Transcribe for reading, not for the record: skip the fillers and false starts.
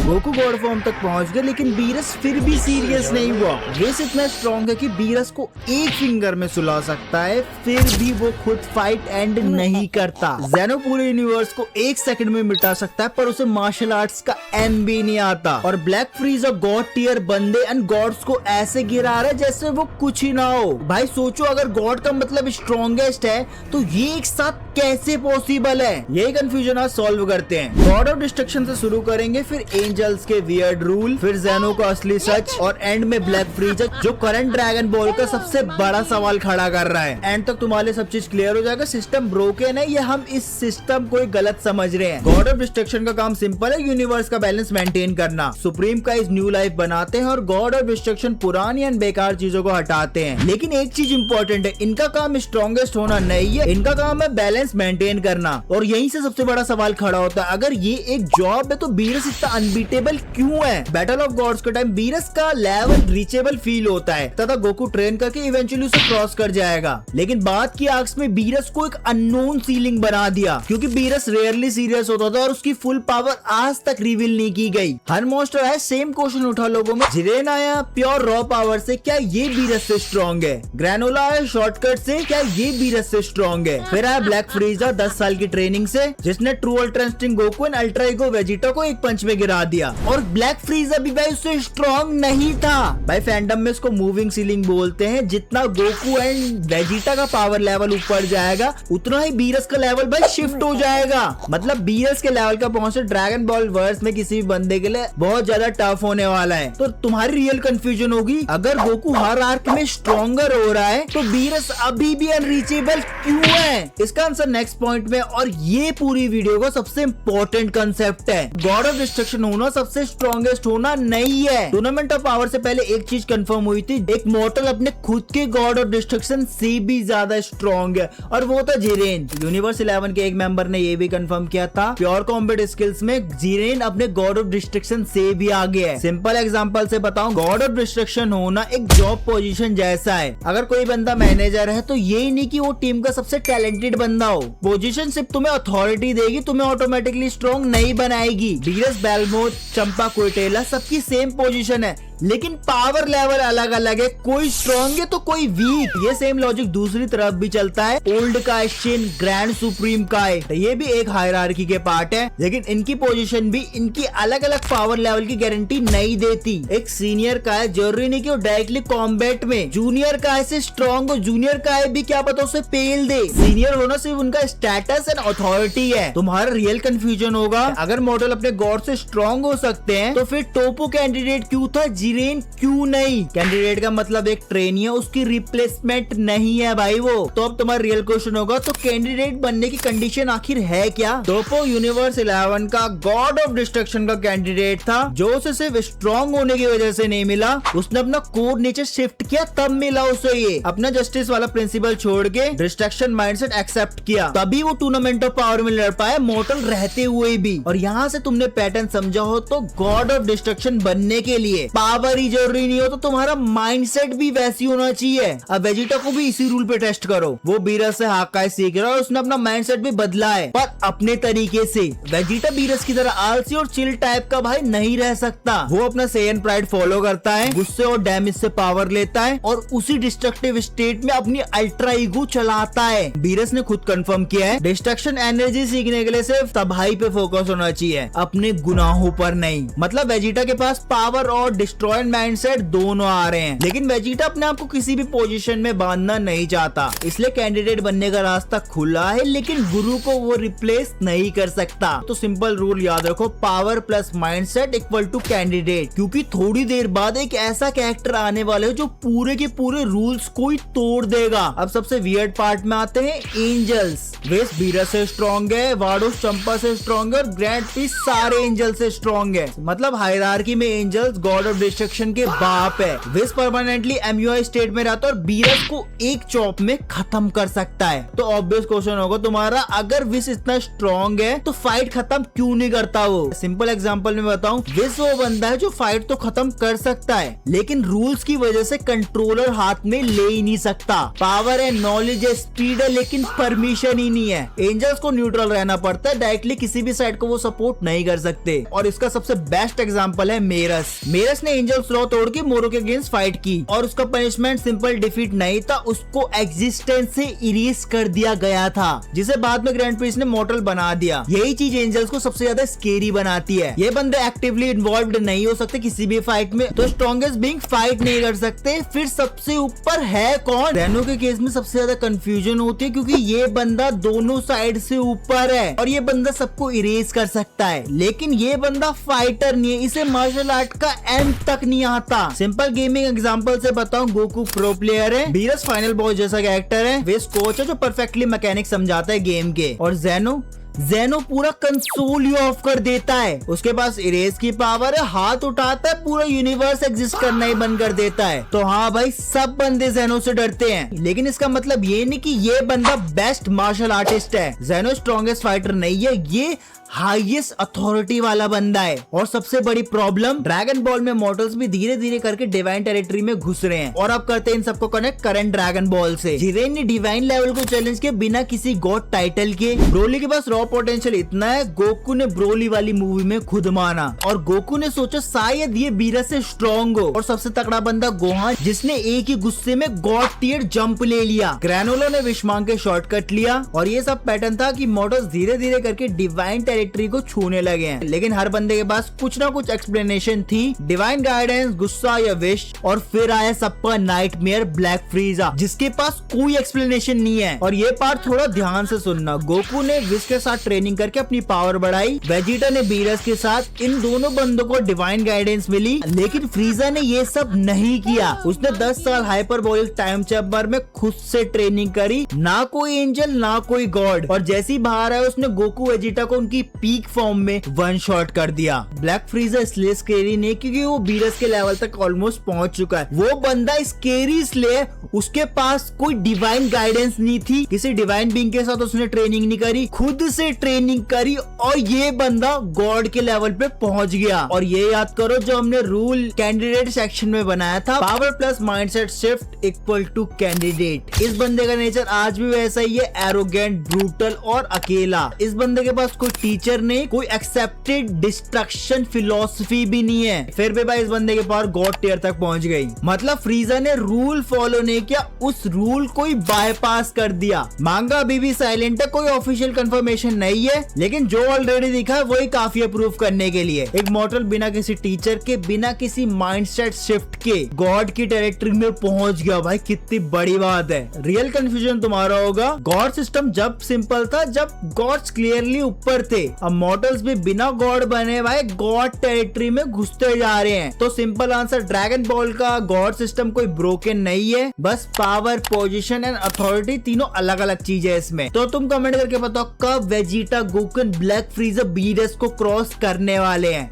Goku God form तक पहुंच गए, लेकिन बीरस फिर भी सीरियस नहीं हुआ। वेस इतना स्ट्रॉन्ग है कि बीरस को एक फिंगर में सुला सकता है, फिर भी वो खुद फाइट एंड नहीं करता। ज़ेनो पूरे यूनिवर्स को एक सेकंड में मिटा सकता है, पर उसे मार्शल आर्ट्स का एम भी नहीं आता। और ब्लैक फ्रीज़र गॉड टियर बंदे एंड गॉड्स को ऐसे गिरा रहा है जैसे वो कुछ ही ना हो। भाई सोचो, अगर गॉड का मतलब स्ट्रॉन्गेस्ट है तो ये एक साथ कैसे पॉसिबल है? यही कंफ्यूजन आज सॉल्व करते हैं। गॉड ऑफ डिस्ट्रक्शन से शुरू करेंगे, फिर एंजल्स के वियर्ड रूल, फिर ज़ेनो का असली सच, और एंड में ब्लैक फ्रीज़र जो करंट ड्रैगन बॉल का सबसे बड़ा सवाल खड़ा कर रहा है। एंड तक तुम्हारे सब चीज क्लियर हो जाएगा। सिस्टम ब्रोकन है या हम इस सिस्टम को गलत समझ रहे हैं? गॉड ऑफ डिस्ट्रक्शन का काम सिंपल है, यूनिवर्स का बैलेंस मेंटेन करना। सुप्रीम का इस न्यू लाइफ बनाते हैं और गॉड ऑफ डिस्ट्रक्शन पुरानी एंड बेकार चीजों को हटाते हैं। लेकिन एक चीज इंपॉर्टेंट है, इनका काम स्ट्रॉन्गेस्ट होना नहीं है, इनका काम है बैलेंस मेंटेन करना। और यहीं से सबसे बड़ा सवाल खड़ा होता है, अगर ये एक जॉब है तो बीरस इतना अनबीटेबल क्यों है? बैटल ऑफ गॉड्स के टाइम बीरस का लेवल रीचेबल फील होता है तथा गोकू ट्रेन करके इवेंचुअली उसे क्रॉस कर जाएगा। लेकिन बाद की आर्क्स में बीरस को एक अननोन सीलिंग बना दिया, क्योंकि बीरस रेयरली सीरियस होता था और उसकी फुल पावर आज तक रिवील नहीं की गई। हर मॉन्स्टर है, सेम क्वेश्चन उठा लोगों में। जिरेन आया प्योर रॉ पावर से, क्या ये बीरस से स्ट्रॉन्ग है? ग्रैनोला आया शॉर्टकट से, क्या ये बीरस से स्ट्रॉन्ग है? फिर आया ब्लैक फ्रीज़र 10 साल की ट्रेनिंग से, जिसने true ultra instinct Goku and ultra ego Vegeta को एक पंच में गिरा दिया। और ब्लैक फ्रीज़र भी भाई उससे स्ट्रॉन्ग नहीं था। भाई फैंडम में इसको मूविंग सीलिंग बोलते हैं। जितना गोकू एंड वेजिटा का पावर लेवल ऊपर जाएगा, उतना ही बीरस का लेवल भाई शिफ्ट हो जाएगा। मतलब बीरस के लेवल का पहुंचे ड्रैगन बॉल वर्स में किसी भी बंदे के लिए बहुत ज्यादा टफ होने वाला है। तो तुम्हारी रियल कंफ्यूजन होगी, अगर गोकू हर आर्क में स्ट्रॉन्गर हो रहा है तो बीरस अभी भी अनरीचेबल क्यों है? इसका आंसर नेक्स्ट पॉइंट में। और ये पूरी वीडियो का सबसे इंपॉर्टेंट कंसेप्ट है, गॉड ऑफ डिस्ट्रक्शन होना सबसे स्ट्रॉन्गेस्ट होना नहीं है। टूर्नामेंट ऑफ पावर से पहले एक चीज कंफर्म हुई थी, एक मॉर्टल अपने खुद के गॉड ऑफ डिस्ट्रक्शन से भी ज्यादा स्ट्रॉन्ग है, और वो था जिरेन। यूनिवर्स 11 के एक मेंबर ने ये भी कंफर्म किया था, प्योर कॉम्बैट स्किल्स में जिरेन अपने गॉड ऑफ डिस्ट्रक्शन से भी आगे है। सिंपल एग्जांपल से बताऊं, गॉड ऑफ डिस्ट्रक्शन होना एक जॉब पोजीशन जैसा है। अगर कोई बंदा मैनेजर है तो ये नहीं कि वो टीम का सबसे टैलेंटेड बंदा हो, पोजीशन सिर्फ तुम्हें अथॉरिटी देगी, तुम्हें ऑटोमेटिकली स्ट्रॉन्ग नहीं बनाएगी। बीरस, बेलमोथ, चंपा, कोयटेला सबकी सेम पोजीशन है, लेकिन पावर लेवल अलग अलग है। कोई स्ट्रॉन्ग है तो कोई वीक। ये सेम लॉजिक दूसरी तरफ भी चलता है। ओल्ड का शिन, ग्रैंड सुप्रीम का है, तो ये भी एक हायरार्की के पार्ट है, लेकिन इनकी पोजीशन भी इनकी अलग अलग पावर लेवल की गारंटी नहीं देती। एक सीनियर का है, जरूरी नहीं कि वो डायरेक्टली कॉम्बैट में जूनियर का से स्ट्रॉन्ग हो, जूनियर का है भी क्या पता उसे पेल दे। सीनियर होना सिर्फ उनका स्टेटस एंड अथॉरिटी है। तुम्हारा रियल कंफ्यूजन होगा, अगर मॉडल अपने गॉड से स्ट्रॉन्ग हो सकते हैं तो फिर टोपो कैंडिडेट क्यों था, जिरेन क्यों नहीं? कैंडिडेट का मतलब एक ट्रेनी है, उसकी रिप्लेसमेंट नहीं है भाई वो। तो अब तुम्हारा रियल क्वेश्चन होगा, तो कैंडिडेट बनने की कंडीशन आखिर है क्या? टोपो यूनिवर्स 11 का गॉड ऑफ डिस्ट्रक्शन का कैंडिडेट था, जो उसे सिर्फ स्ट्रॉन्ग होने की वजह से नहीं मिला, उसने अपना कोर नेचर शिफ्ट किया तब मिला उसे ये। अपना जस्टिस वाला प्रिंसिपल छोड़ के डिस्ट्रक्शन माइंडसेट एक्सेप्ट किया, तभी वो टूर्नामेंट ऑफ पावर में लड़ पाया मॉर्टल रहते हुए भी। और यहाँ से तुमने पैटर्न समझा हो तो गॉड ऑफ डिस्ट्रक्शन बनने के लिए पावर ही जरूरी नहीं हो, तो तुम्हारा माइंडसेट भी वैसी होना चाहिए। अब वेजिटा को भी इसी रूल पे टेस्ट करो। वो बीरस से हाकाई सीख रहा है, उसने अपना माइंडसेट भी बदला है, पर अपने तरीके से। वेजिटा बीरस की तरह आलसी और चिल टाइप का भाई नहीं रह सकता। वो अपना सेयन प्राइड फॉलो करता है, गुस्से और डैमेज से पावर लेता है, और उसी डिस्ट्रक्टिव स्टेट में अपनी अल्ट्रा ईगो चलाता है। बीरस ने खुद कंफर्म किया है, डिस्ट्रक्शन एनर्जी सीखने के लिए सिर्फ तबाही पे फोकस होना चाहिए, अपने गुनाहों पर नहीं। मतलब वेजिटा के पास पावर और डिस्ट्रॉय माइंडसेट दोनों आ रहे हैं, लेकिन वेजिटा अपने आप को किसी भी पोजीशन में बांधना नहीं चाहता, इसलिए कैंडिडेट बनने का रास्ता खुला है, लेकिन गुरु को वो रिप्लेस नहीं कर सकता। तो सिंपल रूल याद रखो, power plus mindset equal to candidate, क्योंकि थोड़ी देर बाद एक ऐसा कैरेक्टर आने वाले जो पूरे के पूरे रूल्स को ही तोड़ देगा। अब सबसे वियर्ड पार्ट में आते हैं एंजल्स। वेस बीरस से स्ट्रॉन्ग है, वाडोस चंपा से स्ट्रॉन्ग है, और ग्रैंड पीस सारे एंजल से स्ट्रॉन्ग है। मतलब हायरार्की में एंजल्स गॉड ऑफ डिस्ट्रक्शन के बाप है। विस परमानेंटली एमयूआई स्टेट में रहता है और बीरस को एक चॉप में खत्म कर सकता है। तो ऑब्वियस क्वेश्चन होगा तुम्हारा, अगर विस इतना स्ट्रॉन्ग है तो फाइट खत्म क्यों नहीं करता वो? सिंपल एग्जांपल में बताऊं, विस वो बंदा है जो फाइट तो खत्म कर सकता है लेकिन रूल्स की वजह से कंट्रोलर हाथ में ले ही नहीं सकता। पावर है, नॉलेज है, स्पीड है, लेकिन परमिशन ही नहीं है। एंजल्स को न्यूट्रल रहना पड़ता है, डायरेक्टली किसी भी साइड को वो सपोर्ट नहीं कर सकते। और इसका सबसे बेस्ट एग्जांपल है मेरस। मेरस ने एंजल्स लॉ तोड़ के मोरो के अगेंस्ट फाइट की और उसका पनिशमेंट सिंपल डिफीट नहीं था, उसको एग्जिस्टेंस से इरेज कर दिया गया था, जिसे बाद में ग्रैंड प्रिंस ने मॉर्टल बना दिया। यही चीज एंजल्स को सबसे ज्यादा स्केरी बनाती है। ये बंदे एक्टिवली इन्वॉल्व नहीं हो सकते किसी भी फाइट में, तो स्ट्रॉन्गेस्ट बीइंग फाइट नहीं कर सकते। फिर सबसे ऊपर है कौन? रेनो के केस में सबसे ज्यादा कंफ्यूजन होती है क्योंकि ये बंदा दोनों साइड से ऊपर है और ये बंदा सबको इरेज कर सकता है, लेकिन ये बंदा फाइटर नहीं है, इसे मार्शल आर्ट का एम तक नहीं आता। सिंपल गेमिंग एग्जांपल से बताऊं, गोकू प्रो प्लेयर है, बीरस फाइनल बॉस जैसा कैरेक्टर है, वेस कोच है जो परफेक्टली मैकेनिक समझाता है गेम के, और ज़ेनो पूरा कंसोल ही ऑफ कर देता है। उसके पास इरेज की पावर है, हाथ उठाता है पूरा यूनिवर्स एग्जिस्ट करना ही बंद कर देता है। तो हाँ भाई, सब बंदे ज़ेनो से डरते हैं, लेकिन इसका मतलब ये नहीं कि ये बंदा बेस्ट मार्शल आर्टिस्ट है। ज़ेनो स्ट्रॉन्गेस्ट फाइटर नहीं है, ये हाईएस्ट अथॉरिटी वाला बंदा है। और सबसे बड़ी प्रॉब्लम, ड्रैगन बॉल में मॉर्टल्स भी धीरे धीरे करके डिवाइन टेरिटरी में घुस रहे हैं और अब करते हैं इन सबको कनेक्ट करंट ड्रैगन बॉल से। जिरेन ने डिवाइन लेवल को चैलेंज किया बिना किसी गॉड टाइटल के। ब्रोली के पास रॉ पोटेंशियल इतना है, गोकू ने ब्रोली वाली मूवी में खुद माना और गोकू ने सोचा शायद ये बीरस से स्ट्रॉन्ग हो। और सबसे तगड़ा बंदा गोहान, जिसने एक ही गुस्से में गॉड टियर जंप ले लिया। ग्रैनोलो ने विश मांग के शॉर्टकट लिया और ये सब पैटर्न था कि मॉर्टल्स धीरे धीरे करके डिवाइन टेरिटरी को छूने लगे हैं, लेकिन हर बंदे के पास कुछ ना कुछ एक्सप्लेनेशन थी। डिवाइन गाइडेंस, गुस्सा या विश, और फिर आया सबका नाइटमेयर ब्लैक फ्रीजा, जिसके पास कोई एक्सप्लेनेशन नहीं है। और ये पार्ट थोड़ा ध्यान से सुनना। गोकू ने विश के साथ ट्रेनिंग करके अपनी पावर बढ़ाई, वेजिटा ने बीरस के साथ, इन दोनों बंदों को डिवाइन गाइडेंस मिली, लेकिन फ्रीजा ने ये सब नहीं किया। उसने 10 साल हाइपरबोलिक टाइम चैम्बर में खुद से ट्रेनिंग करी, ना कोई एंजल ना कोई गॉड। और जैसे ही बाहर आया उसने गोकू वेजिटा को उनकी पीक फॉर्म में वन शॉट कर दिया। ब्लैक फ्रीजा इसलिए स्केरी नहीं क्योंकि वो बीरस के लेवल तक ऑलमोस्ट पहुंच चुका है। वो बंदा स्केरी इसलिए उसके पास कोई डिवाइन गाइडेंस नहीं थी, किसी डिवाइन बीइंग के साथ उसने ट्रेनिंग नहीं करी, खुद से ट्रेनिंग करी और ये बंदा गॉड के लेवल पे पहुंच गया। और ये याद करो जो हमने रूल कैंडिडेट सेक्शन में बनाया था, power plus mindset shift equal to candidate. इस बंदे का नेचर आज भी वैसा ही है, एरोगेंट, ब्रूटल और अकेला। इस बंदे के पास कोई टीचर नहीं, कोई एक्सेप्टेड डिस्ट्रक्शन फिलॉसफी भी नहीं है, फिर भी भाई इस बंदे के पावर गॉड टियर तक पहुंच गई। मतलब फ्रीजा ने रूल फॉलो नहीं किया, उस रूल को ही बाईपास कर दिया। मांगा अभी भी साइलेंट है, कोई ऑफिशियल कंफर्मेशन नहीं है, लेकिन जो ऑलरेडी दिखा है वही काफी है प्रूफ करने के लिए। एक मॉर्टल बिना किसी टीचर के, बिना किसी माइंडसेट शिफ्ट के गॉड की टेरिटरी में पहुंच गया। भाई कितनी बड़ी बात है। रियल कंफ्यूजन तुम्हारा होगा, गॉड सिस्टम जब सिंपल था, जब गॉड्स क्लियरली ऊपर थे। अब मॉर्टल्स भी बिना गॉड बने भाई गॉड टेरिटरी में घुसते जा रहे हैं। तो सिंपल आंसर, ड्रैगन बॉल का गॉड सिस्टम कोई ब्रोकन नहीं है, बस पावर, पोजीशन एंड अथॉरिटी तीनों अलग अलग चीज है इसमें। तो तुम कमेंट करके बताओ कब वेजिटा, गोकू, ब्लैक फ्रीजा बीरस को क्रॉस करने वाले हैं।